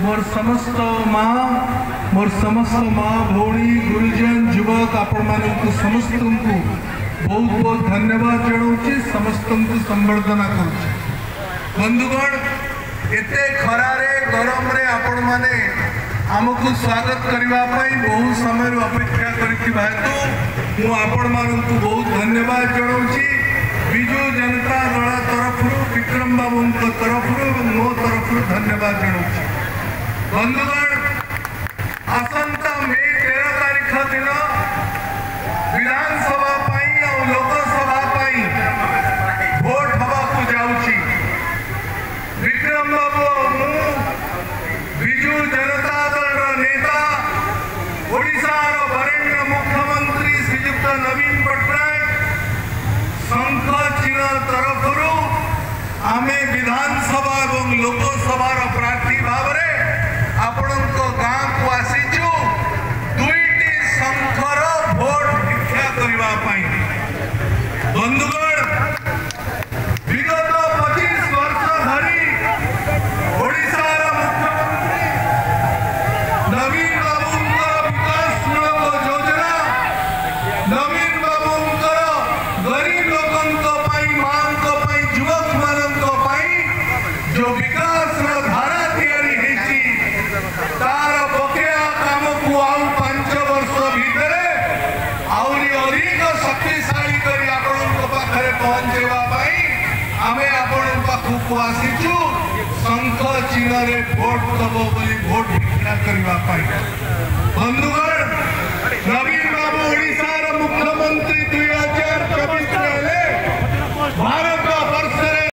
मोर समस्त माँ भौणी गुरुजन युवक आपण मानक समस्त को बहुत बहुत धन्यवाद जनाऊँ समस्त को संबर्धना करुँ। बंधुगण एते खरारे गरम रे आपण माने आमको स्वागत करने बहुत समय अपेक्षा करू मु आपण मानक बहुत धन्यवाद जनाऊँ। विजु जनता दल तरफ विक्रम बाबू तरफ मो तरफ धन्यवाद जनाऊँ। बंधुगण आसंता मे 13 तारीख दिन विधानसभा और लोकसभा भोट हवा जाऊँगी। विक्रम बाबू विजु जनता दल नेता ओडिशार वरेण्य मुख्यमंत्री श्रीयुक्त नवीन पट्टनायक शंख चिन्ह तरफ आमे विधानसभा और लोकसभा प्रार्थी भाव में आपण गाँ को आसीचु दुईटी शंखर भोट भिक्षा करने। बंधुगण विगत 25 वर्ष धरी ओडिशार मुख्यमंत्री नवीन बाबूंकर विकासमूलक योजना नवीन बाबूंकर गरीब लोकंक मां युवक मानक जो विकास धारा तार बकेया काम को आउ 5 वर्ष भितर आहरी अधिक शक्तिशाली कर पाखे पहुंचवाई आमे आपण पाखक आसीचु शंख चिन्ह रे भोट दब बोली भोट भिक्षा करने। बंधुगण नवीन बाबू ओडिशार मुख्यमंत्री 2024 भारत